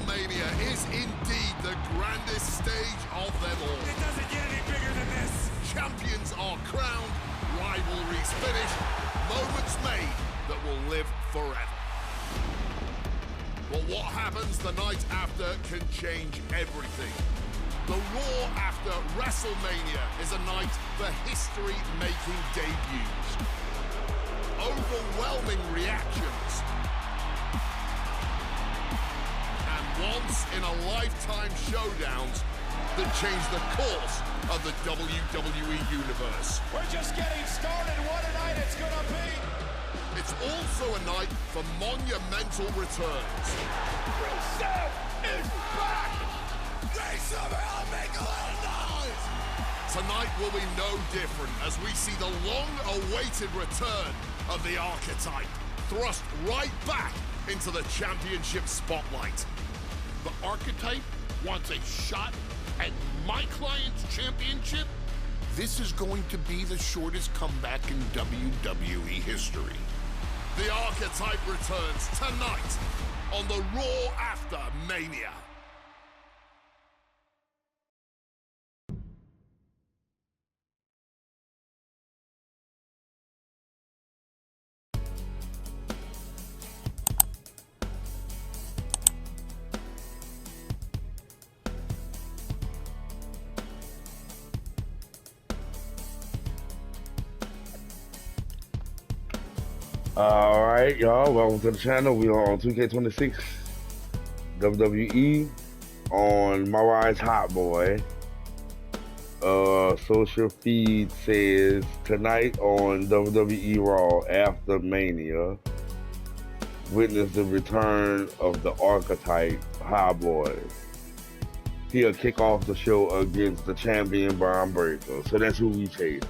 WrestleMania is indeed the grandest stage of them all. It doesn't get any bigger than this. Champions are crowned, rivalries finished, moments made that will live forever. But what happens the night after can change everything. The Raw after WrestleMania is a night for history-making debuts. Overwhelming reactions. And once-in-a-lifetime showdowns that change the course of the WWE Universe. We're just getting started. What a night it's gonna be. It's also a night for monumental returns. Rusev is back! They somehow make a lot of noise! Tonight will be no different as we see the long-awaited return of the Archetype, thrust right back into the championship spotlight. The Archetype wants a shot at my client's championship? This is going to be the shortest comeback in WWE history. The Archetype returns tonight on the Raw after Mania. Alright, y'all, welcome to the channel. We are on 2K26 WWE on myRISE HOTBOI. Social feed says tonight on WWE Raw after Mania, witness the return of the Archetype HOTBOI. He'll kick off the show against the champion Bron Breakker. So that's who we chasing.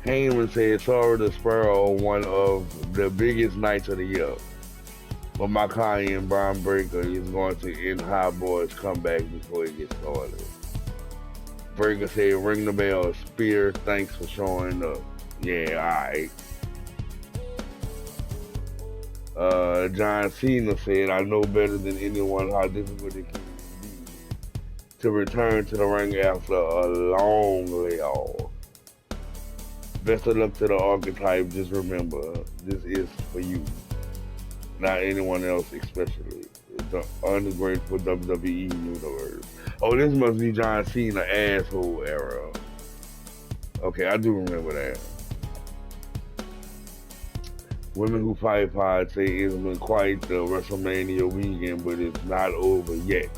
Heyman said, sorry to spoil one of the biggest nights of the year, but my client, Bron Breakker, is going to end HOTBOI's comeback before it gets started. Breakker said, ring the bell, Spear, thanks for showing up. Yeah, alright. John Cena said, I know better than anyone how difficult it can be to return to the ring after a long layoff. Best of luck to the Archetype. Just remember, this is for you, not anyone else, especially the ungrateful WWE universe. Oh, this must be John Cena asshole era. Okay, I do remember that. Women Who Fight Pod say it's been quite the WrestleMania weekend, but it's not over yet.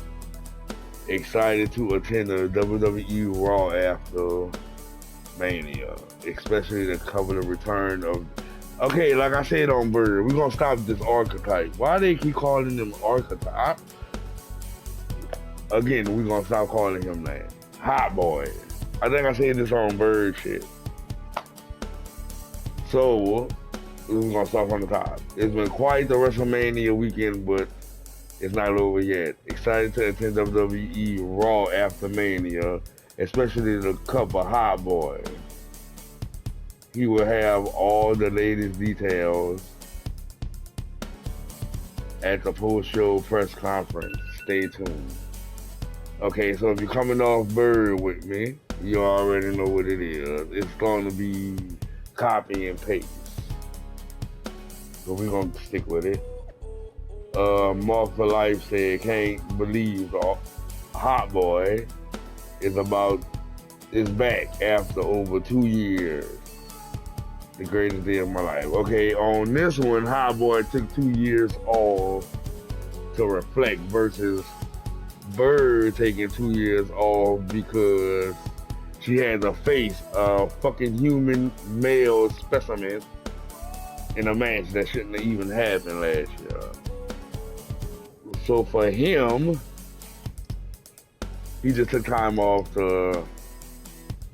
Excited to attend the WWE Raw after Mania, especially to cover the return of. Okay, like I said on Bird, we're gonna stop this Archetype. Why they keep calling him Archetype? Again, we're gonna stop calling him that. HOTBOI. I think I said this on Bird shit. So we're gonna start from the top. It's been quite the WrestleMania weekend, but it's not over yet. Excited to attend WWE Raw after Mania, especially the cover HOTBOI. He will have all the latest details at the post-show press conference. Stay tuned. Okay, so if you're coming off Bird with me, you already know what it is. It's going to be copy and paste. So we're going to stick with it. Mark for Life said, can't believe HOTBOI is back after over 2 years. The greatest day of my life. Okay, on this one, HOTBOI took 2 years off to reflect versus Bird taking 2 years off because she had to face a fucking human male specimen in a match that shouldn't have even happened last year. So for him, he just took time off to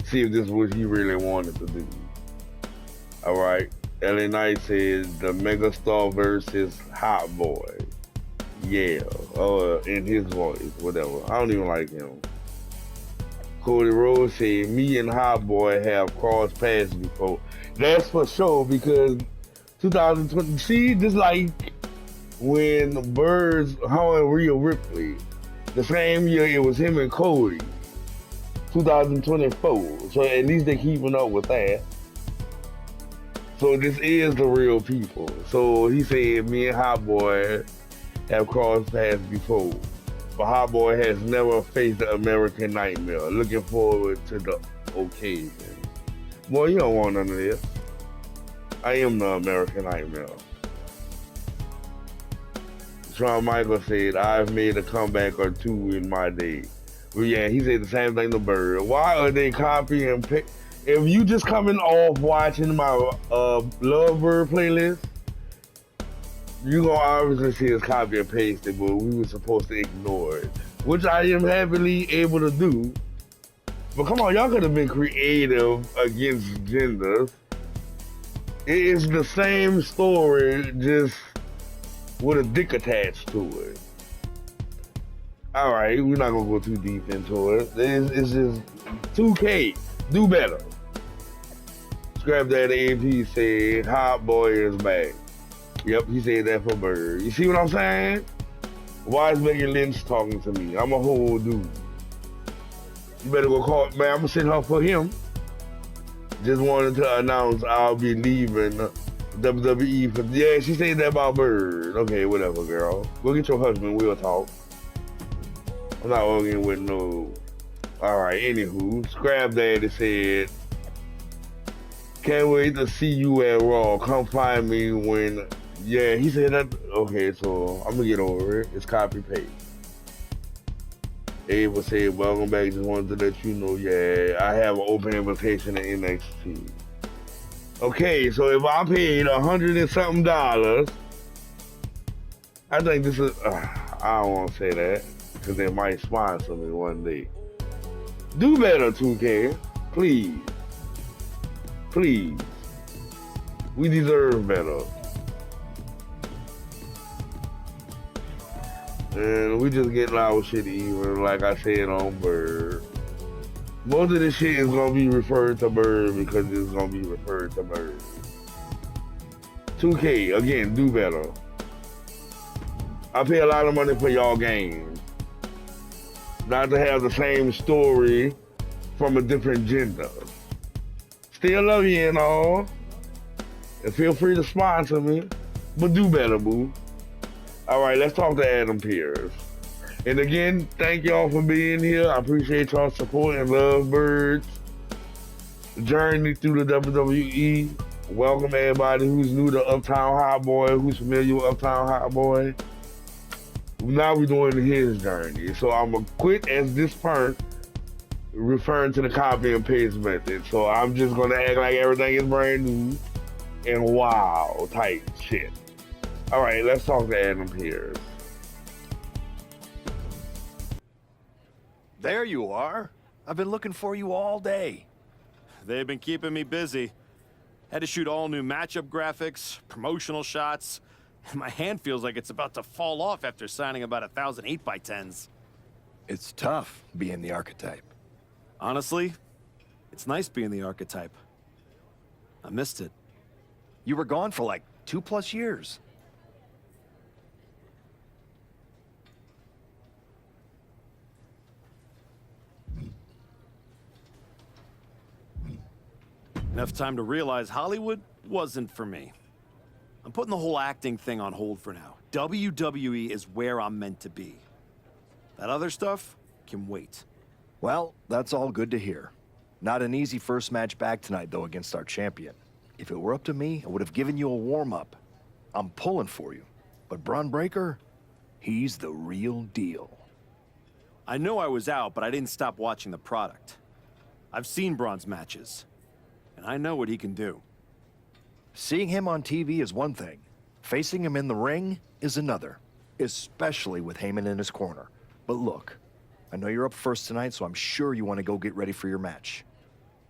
see if this is what he really wanted to do. Alright, LA Knight says the Megastar versus HOTBOI. Yeah, in his voice, whatever. I don't even like him. Cody Rhodes said, me and HOTBOI have crossed paths before. That's for sure, because 2020, see, just like when Birds hung Rhea Ripley. The same year it was him and Cody, 2024. So at least they're keeping up with that. So this is the real people. So he said me and Hot Boy have crossed paths before. But Hot Boy has never faced the American Nightmare. Looking forward to the occasion. Boy, you don't want none of this. I am the American Nightmare. Shawn Michaels said, I've made a comeback or two in my day. Well, yeah, he said the same thing to Bird. Why are they copying? If you just coming off watching my Love Bird playlist, you gonna obviously see us copy and paste it, but we were supposed to ignore it, which I am happily able to do. But come on, y'all could have been creative against genders. It is the same story, just with a dick attached to it. All right, we're not gonna go too deep into it. It's just 2K, do better. Scrap that. AP said, Hot Boy is back. Yep, he said that for Bird. You see what I'm saying? Why is Becky Lynch talking to me? I'm a whole dude. You better go call, man, I'm gonna send her for him. Just wanted to announce I'll be leaving WWE for, yeah, she said that about Bird. Okay, whatever, girl. Go get your husband, we'll talk. I'm not arguing with no. All right, anywho, Scrap Daddy said, can't wait to see you at Raw. Come find me when, yeah, he said that. Okay, so I'm gonna get over it. It's copy paste. Ava said, welcome back. Just wanted to let you know, yeah, I have an open invitation to NXT. Okay, so if I paid $100 and something, I think this is, I don't want to say that, because they might sponsor me one day. Do better, 2K. Please. Please. We deserve better. And we just getting our shit even, like I said on Bird. Most of this shit is gonna be referred to Bird because it's gonna be referred to Bird. 2K, again, do better. I pay a lot of money for y'all games. Not to have the same story from a different gender. Still love you and all. And feel free to sponsor me. But do better, boo. Alright, let's talk to Adam Pearce. And again, thank y'all for being here. I appreciate y'all support and love Bird's journey through the WWE. Welcome everybody who's new to Uptown Hot Boy, who's familiar with Uptown Hot Boy. Now we're doing his journey. So I'm gonna quit as this part referring to the copy and paste method. So I'm just gonna act like everything is brand new and wow type shit. All right, let's talk to Adam Pearce. There you are. I've been looking for you all day. They've been keeping me busy. Had to shoot all new matchup graphics, promotional shots, and my hand feels like it's about to fall off after signing about 1,000 8x10s. It's tough being the archetype. Honestly, it's nice being the archetype. I missed it. You were gone for like 2+ years. Enough time to realize Hollywood wasn't for me. I'm putting the whole acting thing on hold for now. WWE is where I'm meant to be. That other stuff can wait. Well, that's all good to hear. Not an easy first match back tonight, though, against our champion. If it were up to me, I would have given you a warm-up. I'm pulling for you. But Bron Breakker, he's the real deal. I know I was out, but I didn't stop watching the product. I've seen Bron's matches, and I know what he can do. Seeing him on TV is one thing. Facing him in the ring is another, especially with Heyman in his corner. But look, I know you're up first tonight, so I'm sure you want to go get ready for your match.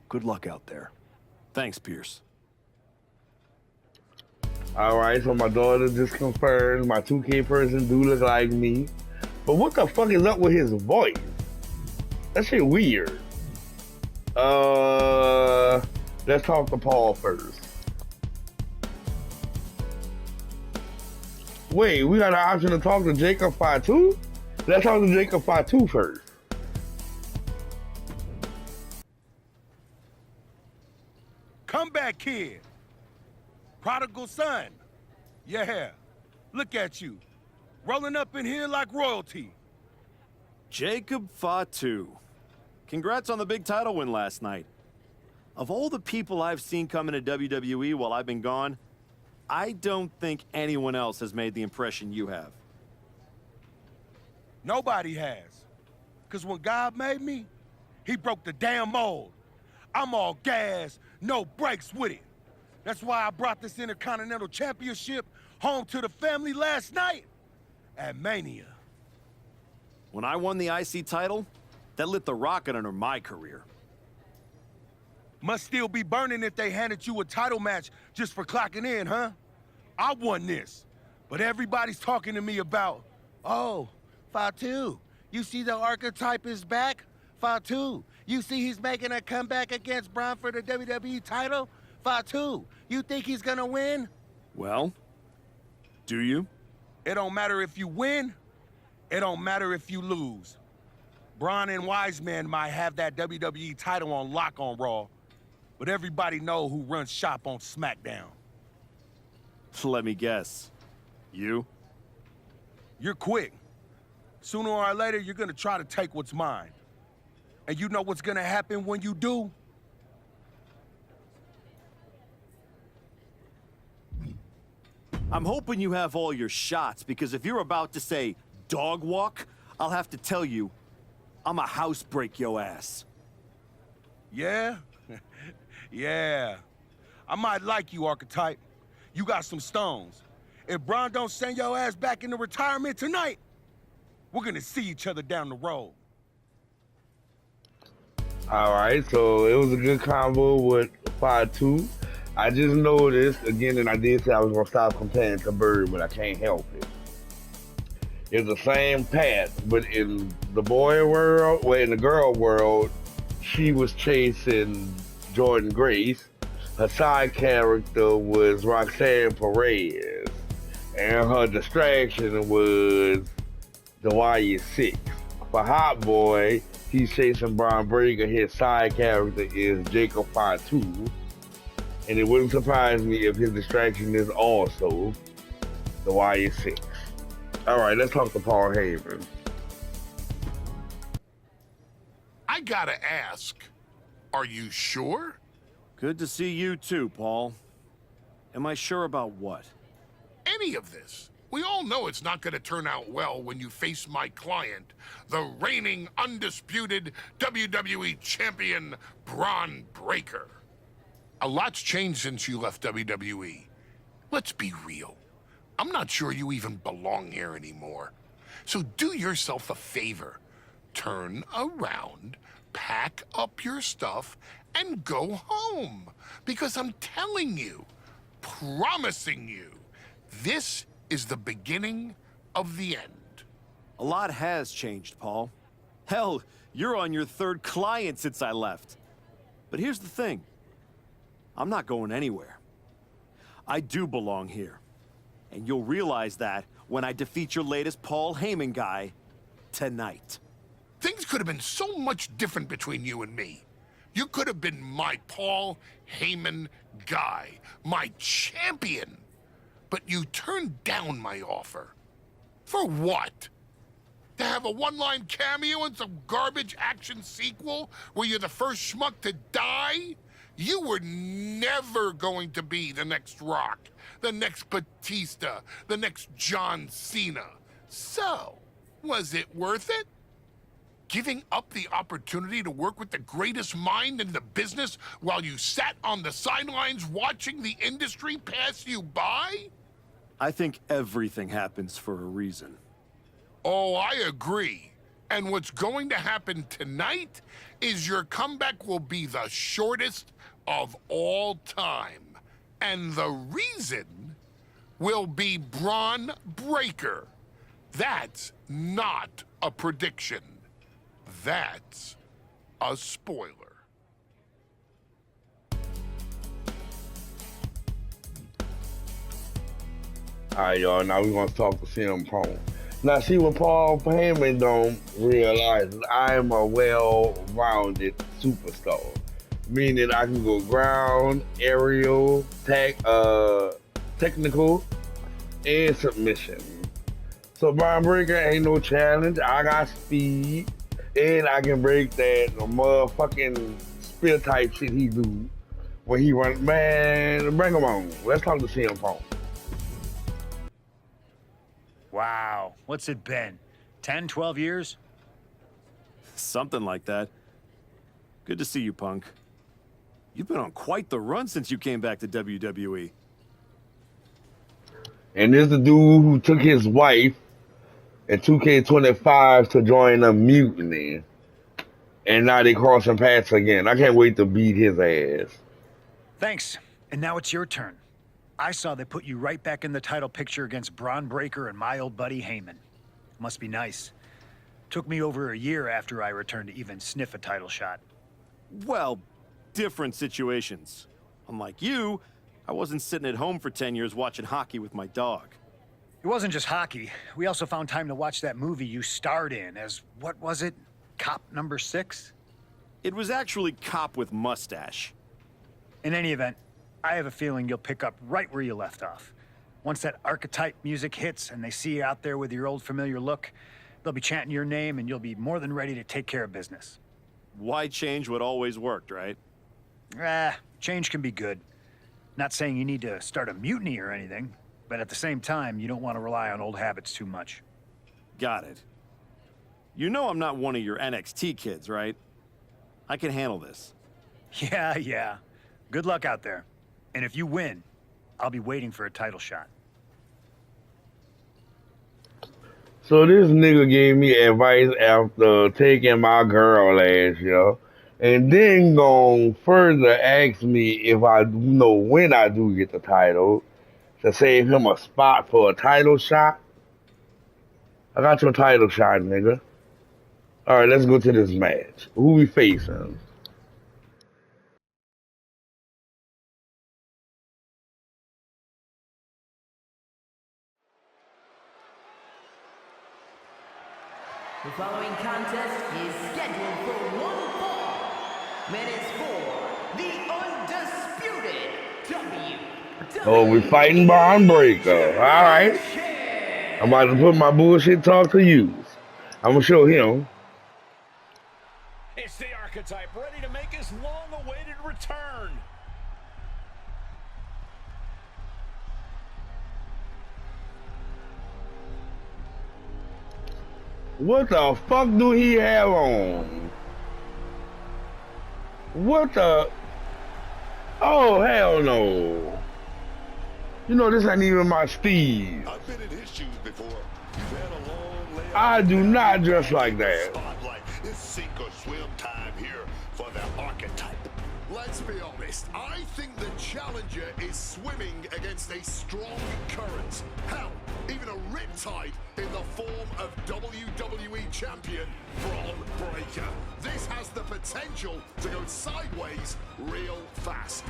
Good luck out there. Thanks, Pierce. All right, so my daughter just confirmed my 2K person do look like me. But what the fuck is up with his voice? That shit weird. Let's talk to Paul first. Wait, we got an option to talk to Jacob Fatu? Let's talk to Jacob Fatu first. Comeback kid. Prodigal son. Yeah. Look at you. Rolling up in here like royalty. Jacob Fatu. Congrats on the big title win last night. Of all the people I've seen come into WWE while I've been gone, I don't think anyone else has made the impression you have. Nobody has. Because when God made me, he broke the damn mold. I'm all gas, no brakes with it. That's why I brought this Intercontinental Championship home to the family last night at Mania. When I won the IC title, that lit the rocket under my career. Must still be burning if they handed you a title match just for clocking in, huh? I won this, but everybody's talking to me about, oh, Fatu, you see the archetype is back? Fatu, you see he's making a comeback against Bron for the WWE title? Fatu, you think he's gonna win? Well, do you? It don't matter if you win, it don't matter if you lose. Bron and Wiseman might have that WWE title on lock on Raw, but everybody know who runs shop on SmackDown. Let me guess. You? You're quick. Sooner or later, you're gonna try to take what's mine. And you know what's gonna happen when you do? I'm hoping you have all your shots, because if you're about to say dog walk, I'll have to tell you, I'ma house break your ass. Yeah? Yeah. I might like you, Archetype. You got some stones. If Bron don't send your ass back into retirement tonight, we're gonna see each other down the road. All right, so it was a good combo with 5-2. I just noticed, again, and I did say I was going to stop comparing to Bird, but I can't help it. It's the same path, but in the boy world, well, in the girl world, she was chasing Jordan Grace. Her side character was Roxanne Perez, and her distraction was the YS6. For Hot Boy, he's chasing Bron Breakker. His side character is Jacob Fatu. And it wouldn't surprise me if his distraction is also the YS6. All right, let's talk to Paul Heyman. I gotta ask, are you sure? Good to see you too, Paul. Am I sure about what? Any of this? We all know it's not gonna turn out well when you face my client, the reigning undisputed WWE Champion, Bron Breakker. A lot's changed since you left WWE. Let's be real. I'm not sure you even belong here anymore. So do yourself a favor. Turn around, pack up your stuff, and go home. Because I'm telling you, promising you, this is the beginning of the end. A lot has changed, Paul. Hell, you're on your third client since I left. But here's the thing. I'm not going anywhere. I do belong here. And you'll realize that when I defeat your latest Paul Heyman guy tonight. Things could have been so much different between you and me. You could have been my Paul Heyman guy, my champion. But you turned down my offer. For what? To have a one-line cameo in some garbage action sequel where you're the first schmuck to die? You were never going to be the next Rock, the next Batista, the next John Cena. So, was it worth it? Giving up the opportunity to work with the greatest mind in the business while you sat on the sidelines watching the industry pass you by? I think everything happens for a reason. Oh, I agree. And what's going to happen tonight is your comeback will be the shortest of all time. And the reason will be Bron Breakker. That's not a prediction. That's a spoiler. Alright, y'all, now we're gonna talk to CM Punk. Now, see, what Paul Heyman don't realize is I am a well-rounded superstar. Meaning I can go ground, aerial, technical, and submission. So Bron Breakker ain't no challenge. I got speed, and I can break that motherfucking spear type shit he do when he run. Man, bring him on. Let's talk to CM Punk. Wow, what's it been? 10, 12 years? Something like that. Good to see you, Punk. You've been on quite the run since you came back to WWE. And this is the dude who took his wife in 2K25 to join a mutiny. And now they crossing paths again. I can't wait to beat his ass. Thanks. And now it's your turn. I saw they put you right back in the title picture against Bron Breakker and my old buddy Heyman. Must be nice. Took me over a year after I returned to even sniff a title shot. Well, different situations. Unlike you, I wasn't sitting at home for 10 years watching hockey with my dog. It wasn't just hockey. We also found time to watch that movie you starred in as, what was it? Cop number 6? It was actually Cop with Mustache. In any event, I have a feeling you'll pick up right where you left off. Once that archetype music hits and they see you out there with your old familiar look, they'll be chanting your name and you'll be more than ready to take care of business. Why change what always worked, right? Change can be good. Not saying you need to start a mutiny or anything, but at the same time, you don't want to rely on old habits too much. Got it. You know I'm not one of your NXT kids, right? I can handle this. Yeah. Good luck out there. And if you win, I'll be waiting for a title shot. So this nigga gave me advice after taking my girl last year, and then gon' further ask me if I know when I do get the title to save him a spot for a title shot. I got your title shot, nigga. All right, let's go to this match. Who we facing? The following contest is scheduled for one fall. And it's for the Undisputed WWE Oh, we fighting Bron Breakker. All right. I'm about to put my bullshit talk to use. I'm gonna show him. It's the archetype ready to make his long-awaited return. What the fuck do he have on? What the? Oh, hell no. You know, this ain't even my speed. I've been in his shoes before. You've had a long layoff. I do not dress like that. Spotlight. It's sink or swim time here for the archetype. Let's be honest, I think the challenger is swimming against a strong current. Hell, even a riptide in the form of WWE Champion Bron Breakker. This has the potential to go sideways real fast.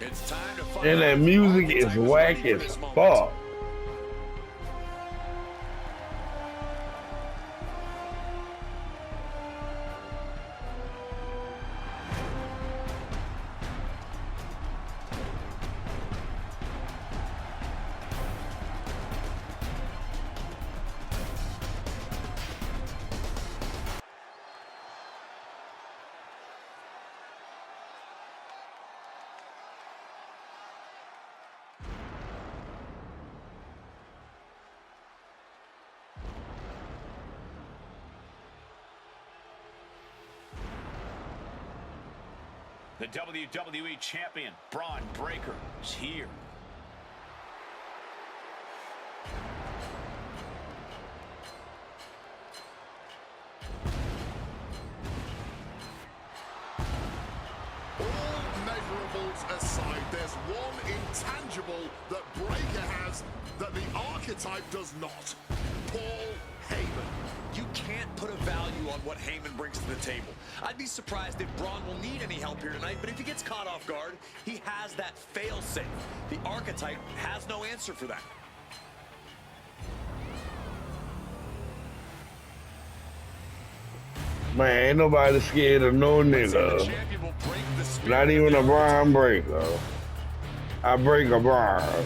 It's time to find And that music is whack as fuck. The WWE Champion, Bron Breakker, is here. All measurables aside, there's one tangible that Breakker has that the archetype does not. Paul Heyman. You can't put a value on what Heyman brings to the table. I'd be surprised if Bron will need any help here tonight, but if he gets caught off guard, he has that fail-safe. The archetype has no answer for that. Man, ain't nobody scared of no nigga. Not even a Bron Breakker. I break a Bron.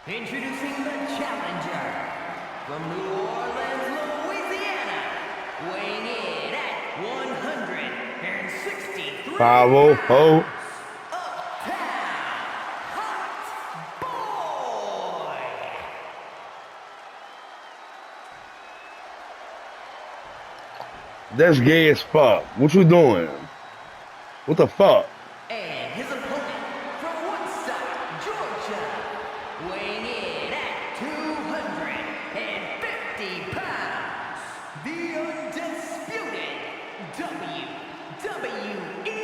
Introducing the challenger from New Orleans, Louisiana, weighing in at 163 5-0. pounds, Uptown HOTBOI. That's gay as fuck. What you doing? What the fuck? And his opponent from Woodstock, Georgia, weighing in at 250 pounds, the undisputed WWE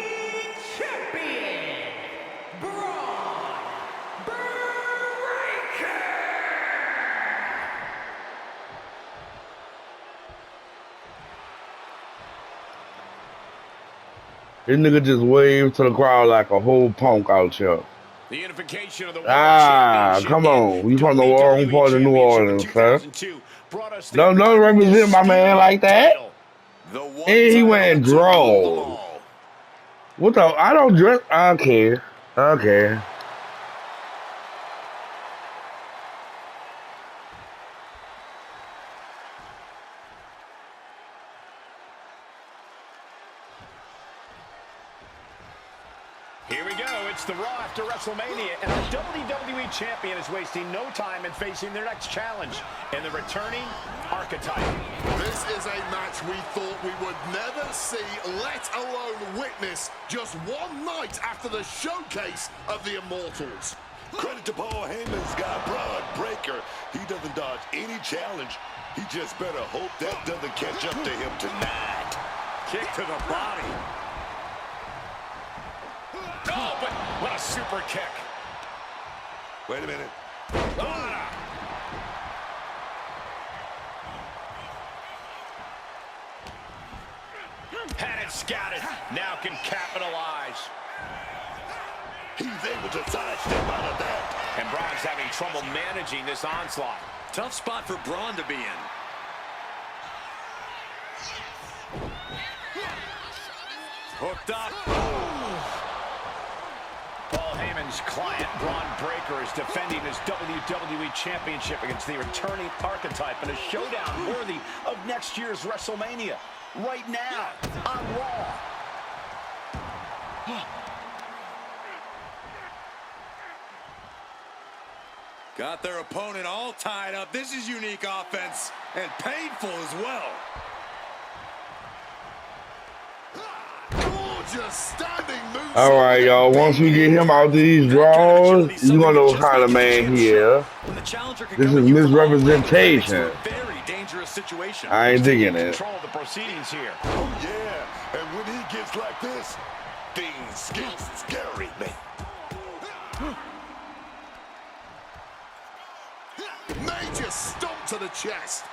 Champion, Bron Breakker. This nigga just waved to the crowd like a whole punk out here. The unification of the Come on. You from the wrong part of New Orleans, sir. Don't represent my man like that. And he went draw. What the? I don't dress. Okay. Okay. Here we go. It's the Raw after WrestleMania, and our WWE Champion is wasting no time in facing their next challenge in the returning archetype. This is a match we thought we would never see, let alone witness, just one night after the showcase of the Immortals. Credit to Paul Heyman's guy, Bron Breakker. He doesn't dodge any challenge. He just better hope that doesn't catch up to him tonight. Kick to the body. Oh, but what a super kick. Wait a minute. Had it scouted. Now can capitalize. He's able to sidestep out of that. And Bron's having trouble managing this onslaught. Tough spot for Bron to be in. Hooked up. Paul Heyman's client, Bron Breakker, is defending his WWE Championship against the returning archetype in a showdown worthy of next year's WrestleMania. Right now, on Raw. Got their opponent all tied up. This is unique offense and painful as well. Gorgeous standing move. All right, y'all. Once we get him out these draws, you gonna know what kind of man he is. This is misrepresentation. Very dangerous situation. I ain't digging it. Control of the proceedings here. Oh, yeah. And when he gets like this, things get scary, man. Major stomp to the chest.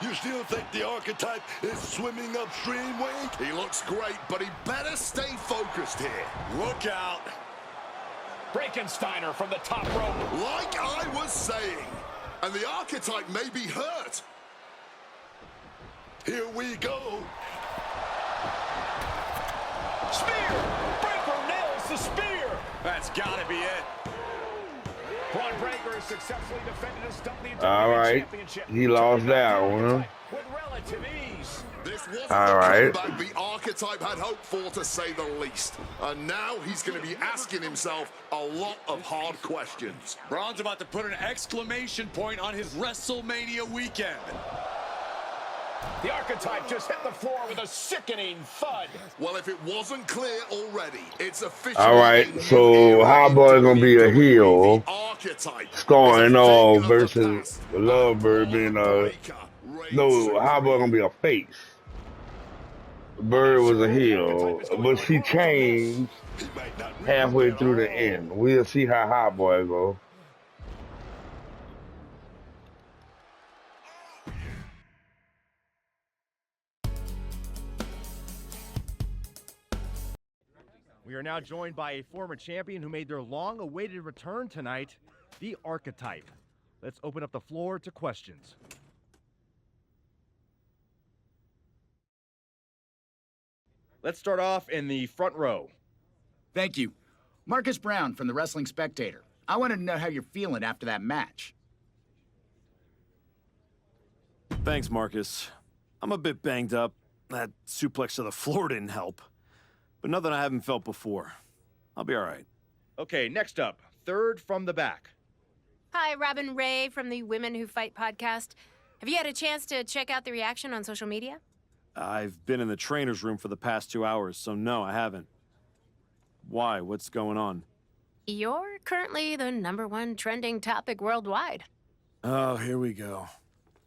You still think the archetype is swimming upstream, Wade? He looks great, but he better stay focused here. Look out. Breakensteiner from the top rope. Like I was saying, and the archetype may be hurt. Here we go. Spear! Breakker nails the spear! That's gotta be it. Bron Breakker has successfully defended his WWE All right. Championship. He lost that one. With relative ease. This wasn't All the right. comeback the Archetype had hoped for, to say the least. And now he's going to be asking himself a lot of hard questions. Bron's about to put an exclamation point on his WrestleMania weekend. The Archetype just hit the floor with a sickening thud. Well, if it wasn't clear already, it's official. All right, so HOTBOI gonna be a heel, starring off versus Lovebird being no, HOTBOI gonna be a face. Bird was a heel, but she changed halfway through the end. We'll see how HOTBOI go. We are now joined by a former champion who made their long-awaited return tonight, the Archetype. Let's open up the floor to questions. Let's start off in the front row. Thank you. Marcus Brown from the Wrestling Spectator. I wanted to know how you're feeling after that match. Thanks, Marcus. I'm a bit banged up. That suplex to the floor didn't help. But nothing I haven't felt before. I'll be all right. Okay, next up, third from the back. Hi, Robin Ray from the Women Who Fight podcast. Have you had a chance to check out the reaction on social media? I've been in the trainer's room for the past 2 hours, so no, I haven't. Why? What's going on? You're currently the #1 trending topic worldwide. Oh, here we go.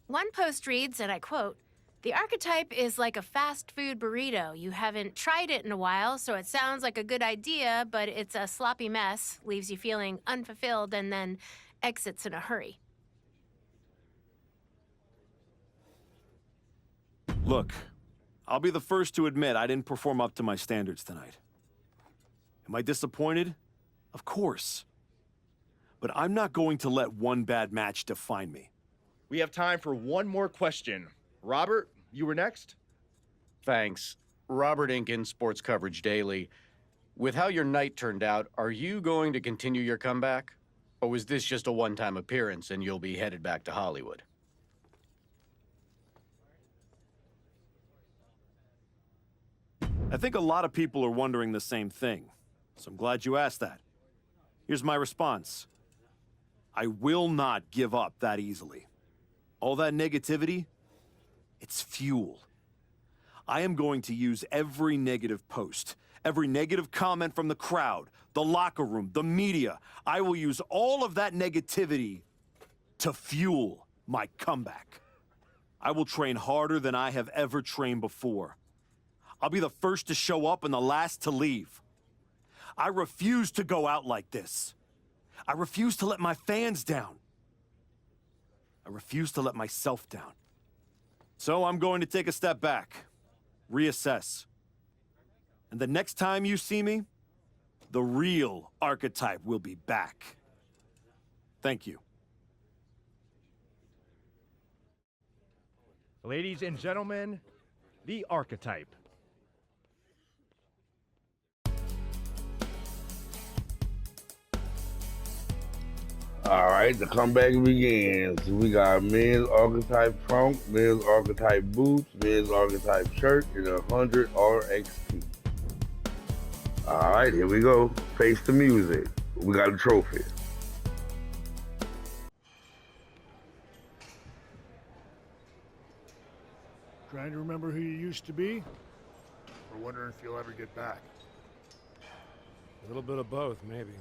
One post reads, and I quote, "The Archetype is like a fast food burrito. You haven't tried it in a while, so it sounds like a good idea, but it's a sloppy mess, leaves you feeling unfulfilled, and then exits in a hurry." Look, I'll be the first to admit I didn't perform up to my standards tonight. Am I disappointed? Of course. But I'm not going to let one bad match define me. We have time for one more question. Robert, you were next? Thanks. Robert Inkin, Sports Coverage Daily. With how your night turned out, are you going to continue your comeback? Or was this just a one-time appearance and you'll be headed back to Hollywood? I think a lot of people are wondering the same thing, so I'm glad you asked that. Here's my response. I will not give up that easily. All that negativity, it's fuel. I am going to use every negative post, every negative comment from the crowd, the locker room, the media. I will use all of that negativity to fuel my comeback. I will train harder than I have ever trained before. I'll be the first to show up and the last to leave. I refuse to go out like this. I refuse to let my fans down. I refuse to let myself down. So I'm going to take a step back, reassess. And the next time you see me, the real Archetype will be back. Thank you. Ladies and gentlemen, the Archetype. All right, the comeback begins. We got men's Archetype trunk, men's Archetype boots, men's Archetype shirt, and 100 RXT. All right, here we go. Face the music. We got a trophy. Trying to remember who you used to be? Or wondering if you'll ever get back? A little bit of both, maybe.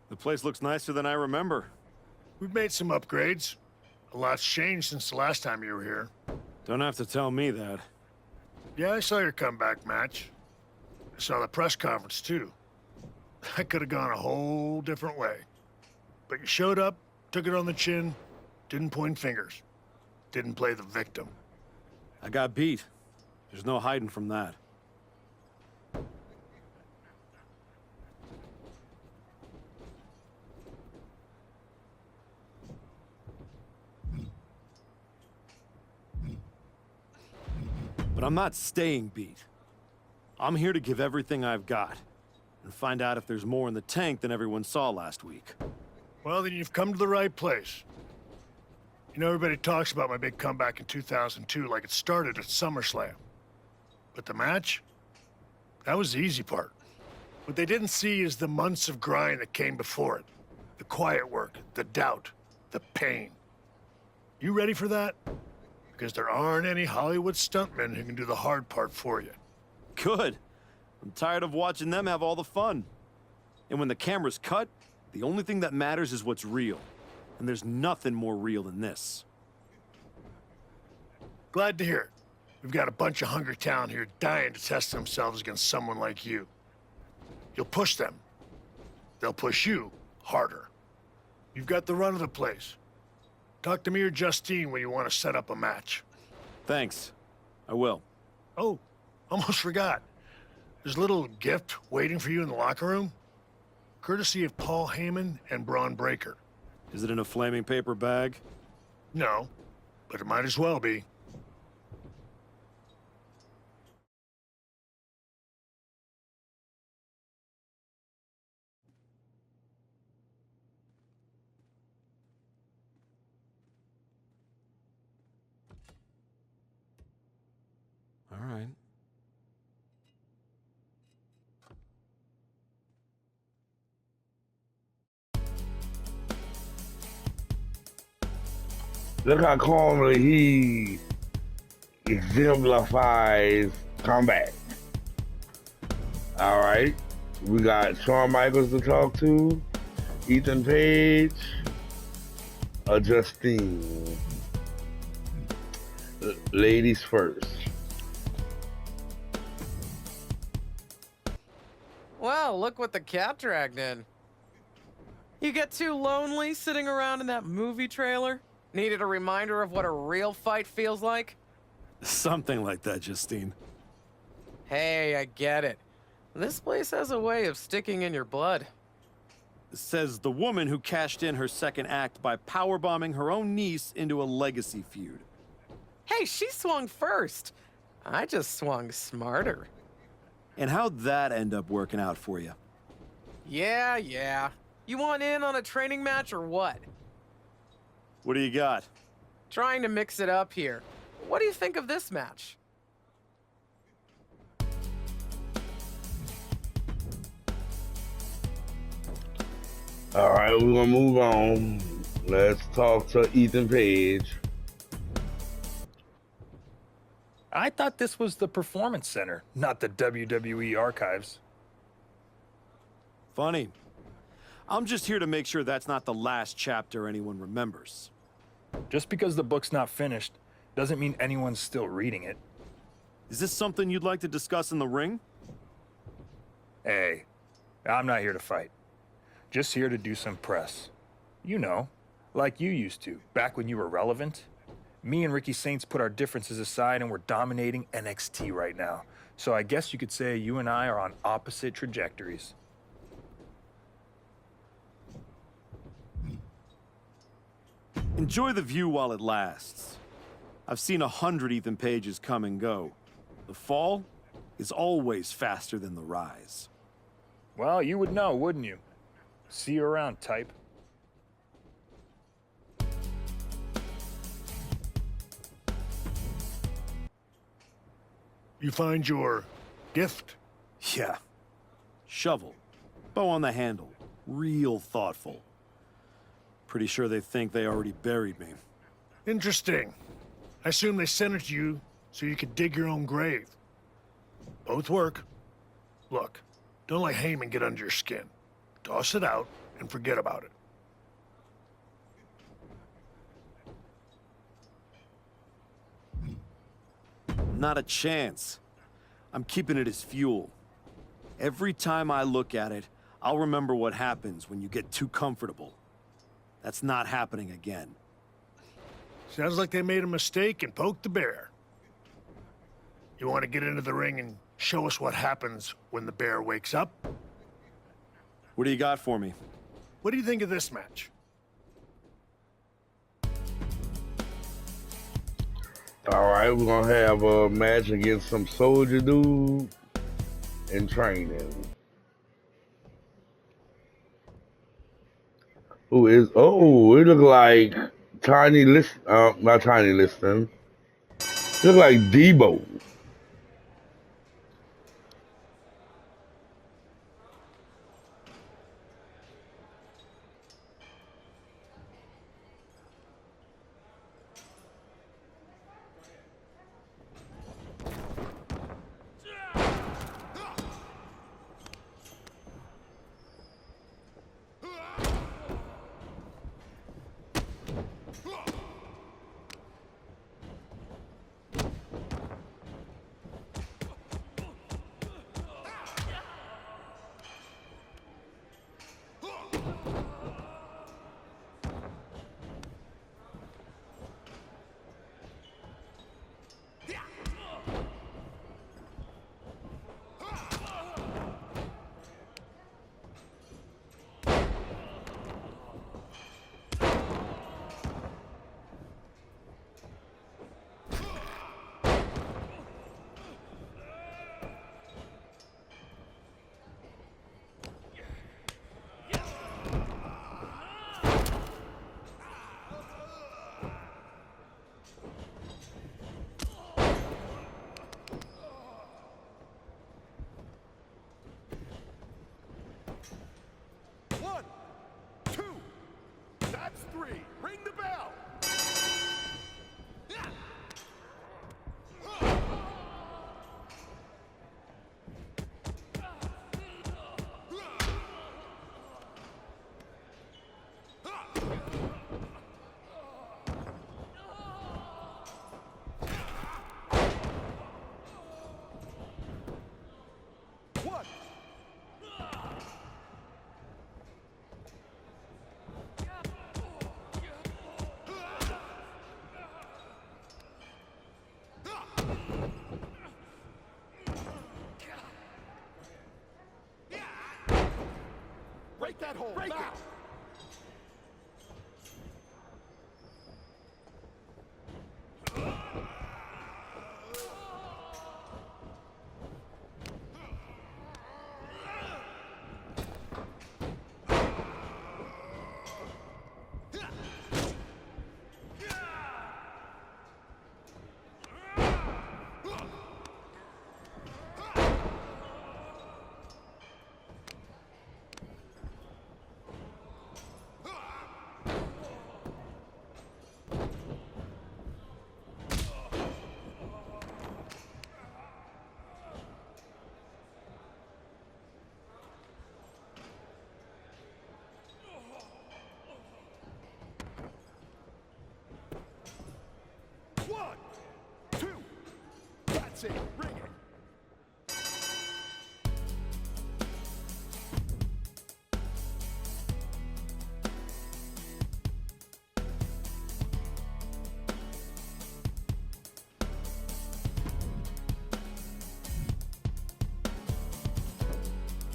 The place looks nicer than I remember. We've made some upgrades. A lot's changed since the last time you were here. Don't have to tell me that. Yeah, I saw your comeback match. I saw the press conference, too. That could have gone a whole different way. But you showed up, took it on the chin, didn't point fingers. Didn't play the victim. I got beat. There's no hiding from that. But I'm not staying beat. I'm here to give everything I've got and find out if there's more in the tank than everyone saw last week. Well, then you've come to the right place. You know, everybody talks about my big comeback in 2002 like it started at SummerSlam. But the match? That was the easy part. What they didn't see is the months of grind that came before it. The quiet work, the doubt, the pain. You ready for that? Because there aren't any Hollywood stuntmen who can do the hard part for you. Good. I'm tired of watching them have all the fun. And when the camera's cut, the only thing that matters is what's real. And there's nothing more real than this. Glad to hear it. We've got a bunch of hungry talent here dying to test themselves against someone like you. You'll push them. They'll push you harder. You've got the run of the place. Talk to me or Justine when you want to set up a match. Thanks. I will. Oh, almost forgot. There's a little gift waiting for you in the locker room. Courtesy of Paul Heyman and Bron Breakker. Is it in a flaming paper bag? No, but it might as well be. All right. Look how calmly he exemplifies comeback. All right, we got Shawn Michaels to talk to, Ethan Page, Justine. Ladies first. Wow, look what the cat dragged in. You get too lonely sitting around in that movie trailer? Needed a reminder of what a real fight feels like? Something like that, Justine. Hey, I get it. This place has a way of sticking in your blood. Says the woman who cashed in her second act by powerbombing her own niece into a legacy feud. Hey, she swung first. I just swung smarter. And how'd that end up working out for you? Yeah. You want in on a training match or what? What do you got? Trying to mix it up here. What do you think of this match? All right, we're gonna move on. Let's talk to Ethan Page. I thought this was the Performance Center, not the WWE Archives. Funny. I'm just here to make sure that's not the last chapter anyone remembers. Just because the book's not finished doesn't mean anyone's still reading it. Is this something you'd like to discuss in the ring? Hey, I'm not here to fight. Just here to do some press. You know, like you used to, back when you were relevant. Me and Ricky Saints put our differences aside and we're dominating NXT right now. So I guess you could say you and I are on opposite trajectories. Enjoy the view while it lasts. I've seen 100 Ethan Pages come and go. The fall is always faster than the rise. Well, you would know, wouldn't you? See you around, type. You find your gift? Yeah. Shovel. Bow on the handle. Real thoughtful. Pretty sure they think they already buried me. Interesting. I assume they sent it to you so you could dig your own grave. Both work. Look, don't let Heyman get under your skin. Toss it out and forget about it. Not a chance. I'm keeping it as fuel. Every time I look at it, I'll remember what happens when you get too comfortable. That's not happening again. Sounds like they made a mistake and poked the bear. You want to get into the ring and show us what happens when the bear wakes up? What do you got for me? What do you think of this match? All right, we're gonna have a match against some soldier dude. in training. Who is? Oh, it look like Tiny List. Not Tiny Liston. It look like Debo. Break that hole. Break now. One, two, that's it, ring it.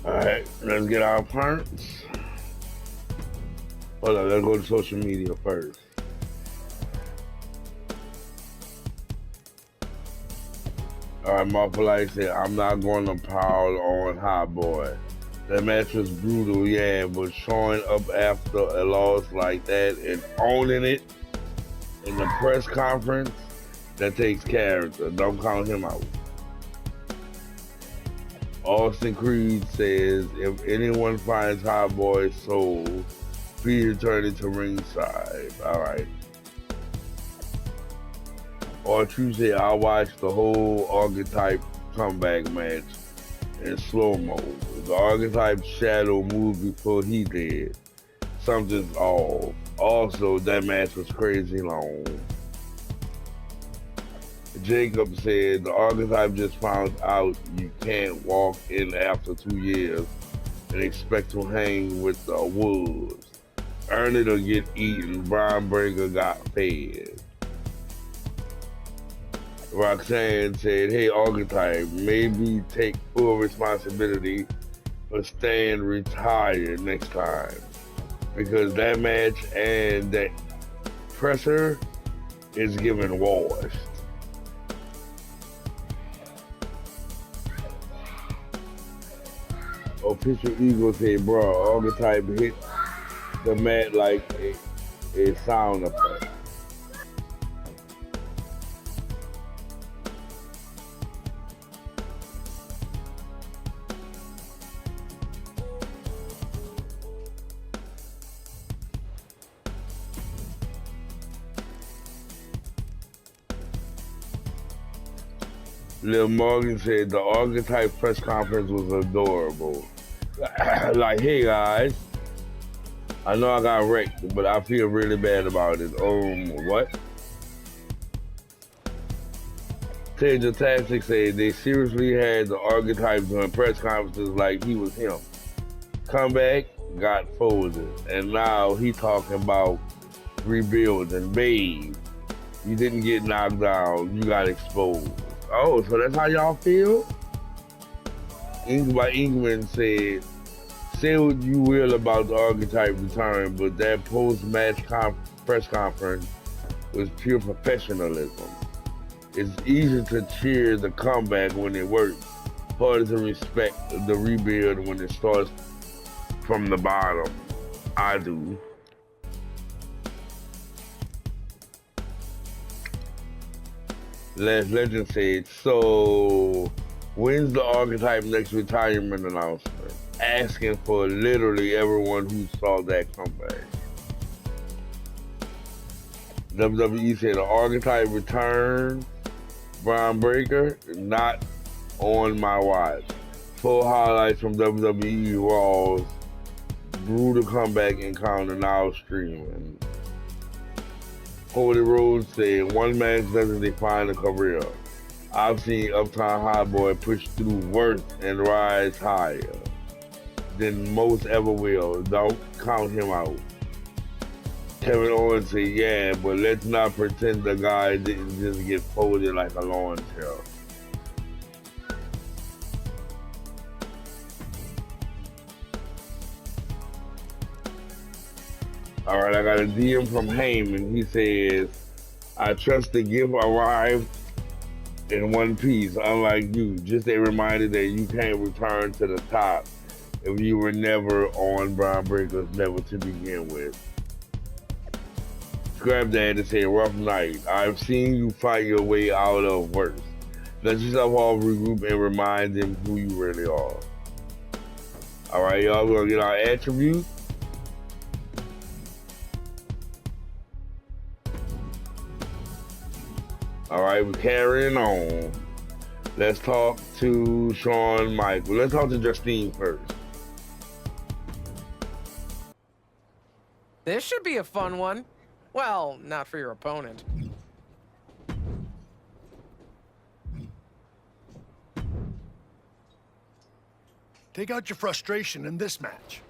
Alright, let's get our parts. Hold on, let's go to social media first. Alright, Marvel Light said, I'm not going to pile on HOTBOI. That match was brutal, yeah, but showing up after a loss like that and owning it in the press conference, that takes character. Don't count him out. Austin Creed says, if anyone finds HOTBOI's soul, please return it to ringside. Alright. On Tuesday, I watched the whole Archetype comeback match in slow-mo. The Archetype shadow moved before he did. Something's off. Also, that match was crazy long. Jacob said, the Archetype just found out you can't walk in after 2 years and expect to hang with the wolves. Earn it or get eaten. Bron Breakker got fed. Roxanne said, hey, Archetype, maybe take full responsibility for staying retired next time. Because that match and that presser is getting washed. official Eagle said, bro, archetype hit the mat like a sound effect. Lil Morgan said the archetype press conference was adorable. Like, hey guys, I know I got wrecked, but I feel really bad about it. What? Taser Tactics said they seriously had the archetype doing press conferences like he was him. Comeback, got folded, and now he talking about rebuilding. Babe, you didn't get knocked down, you got exposed. Oh, so that's how y'all feel? Ingvar Ingman said, say what you will about the archetype return, but that post-match press conference was pure professionalism. It's easy to cheer the comeback when it works, harder to respect the rebuild when it starts from the bottom. I do. Last Legend said, so when's the archetype next retirement announcement? Asking for literally everyone who saw that comeback. WWE said the archetype returns. Bron Breakker, not on my watch. Full highlights from WWE Raw's brutal comeback encounter now streaming. Cody Rhodes said, one match doesn't define a career. I've seen Uptown HOTBOI push through worse and rise higher than most ever will. Don't count him out. Kevin Owens said, yeah, but let's not pretend the guy didn't just get folded like a lawn chair. All right, I got a DM from Heyman. He says, I trust the gift arrived in one piece, unlike you. Just a reminder that you can't return to the top if you were never on Bron Breakker's level to begin with. Scrap that and say, rough night. I've seen you fight your way out of worse. Let yourself all regroup and remind them who you really are. All right, y'all, we're gonna get our attributes. All right, we're carrying on. Let's talk to Shawn Michaels. Let's talk to Justine first. This should be a fun one. Well, not for your opponent. Take out your frustration in this match.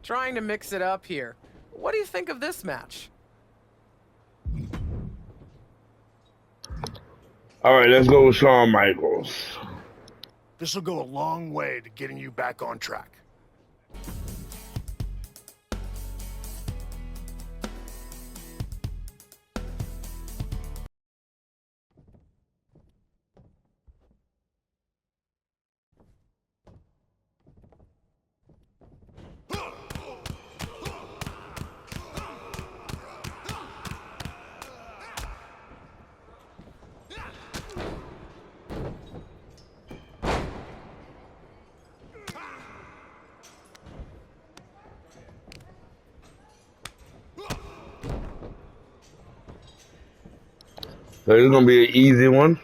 Trying to mix it up here. What do you think of this match? All right, let's go with Shawn Michaels. This will go a long way to getting you back on track. So it's gonna be an easy one.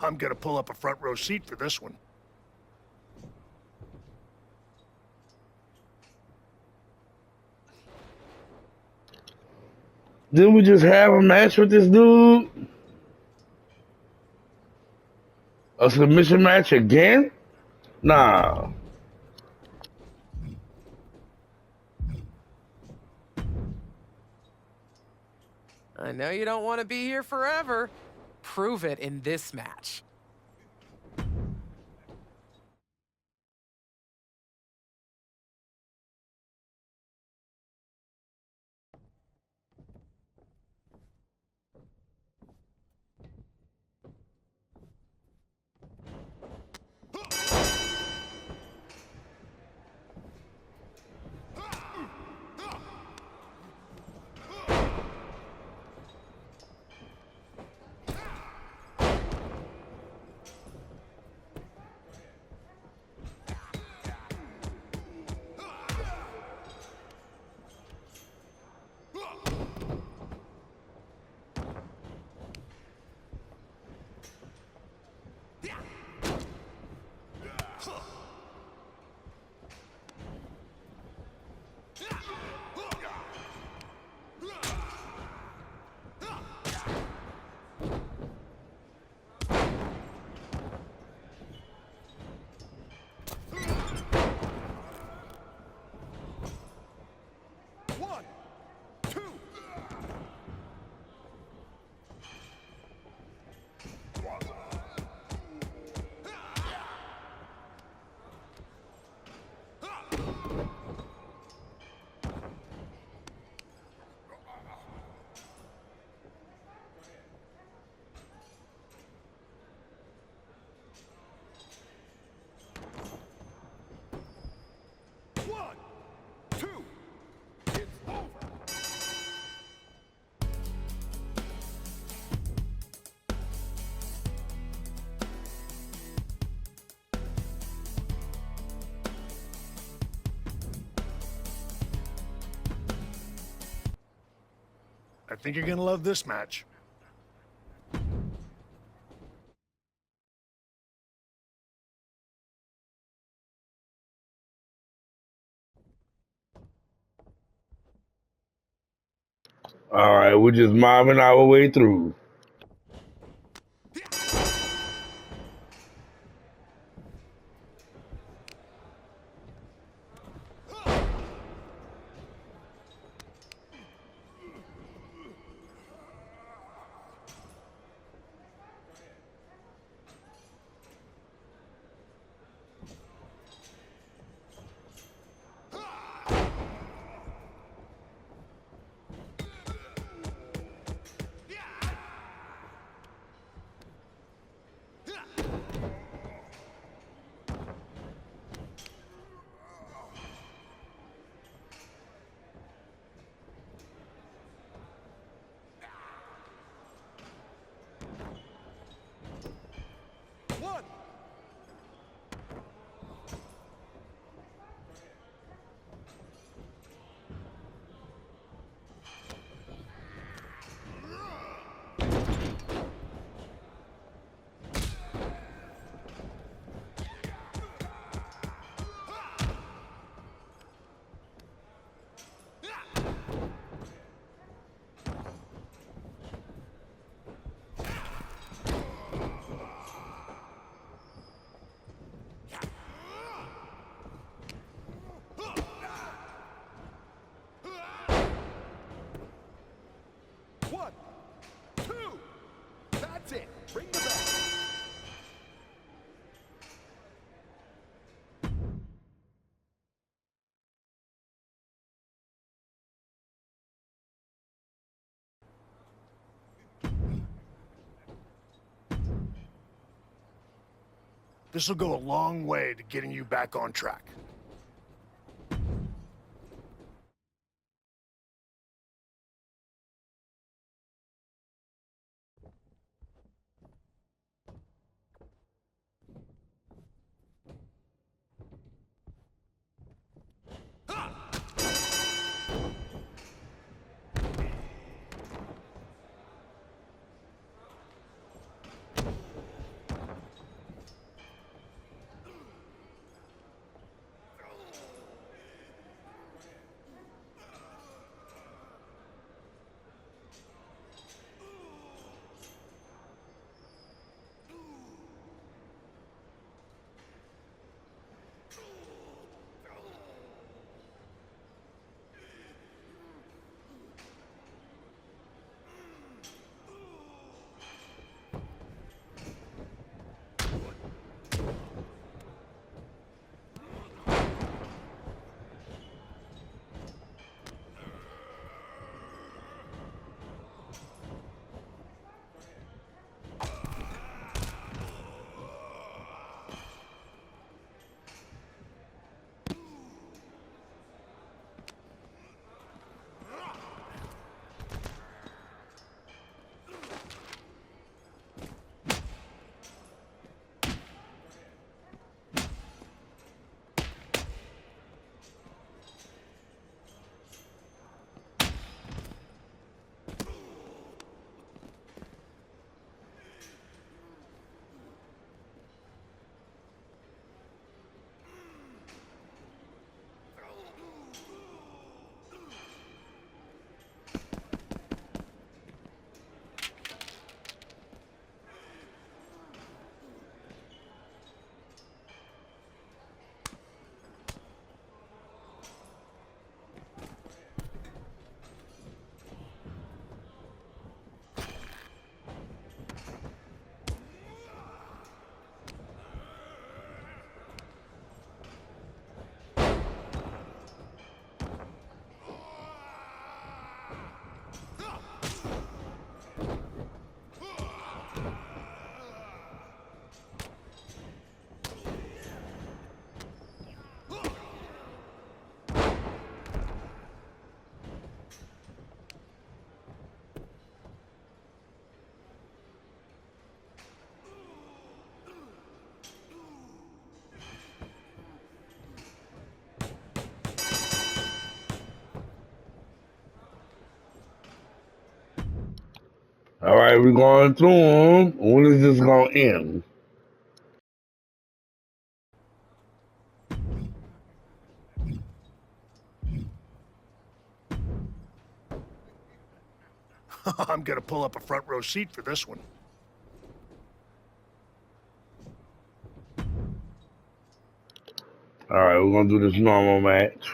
I'm gonna pull up a front row seat for this one. Didn't we just have a match with this dude? A submission match again? Nah. I know you don't want to be here forever. Prove it in this match. I think you're gonna love this match. All right, we're just mobbing our way through. This will go a long way to getting you back on track. All right, we're going through them. When is this going to end? I'm gonna pull up a front row seat for this one. All right, we're going to do this normal match.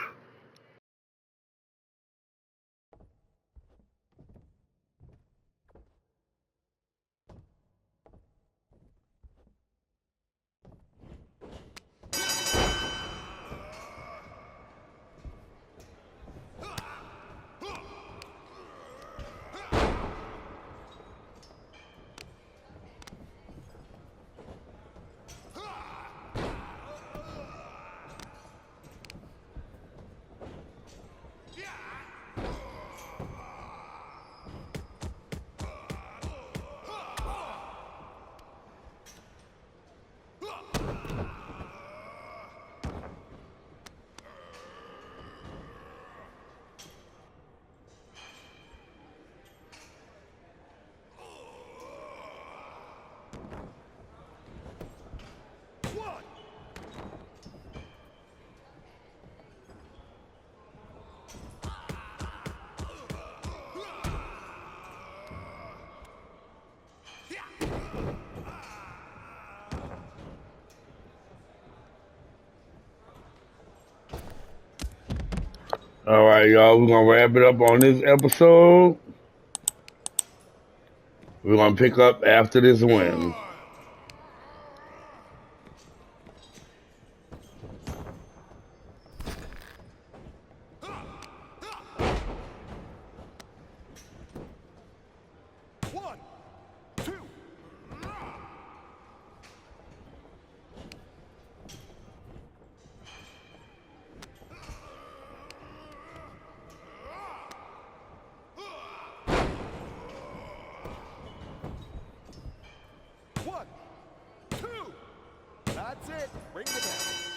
All right, y'all, we're going to wrap it up on this episode. We're going to pick up after this win. That's it. Ring the bell.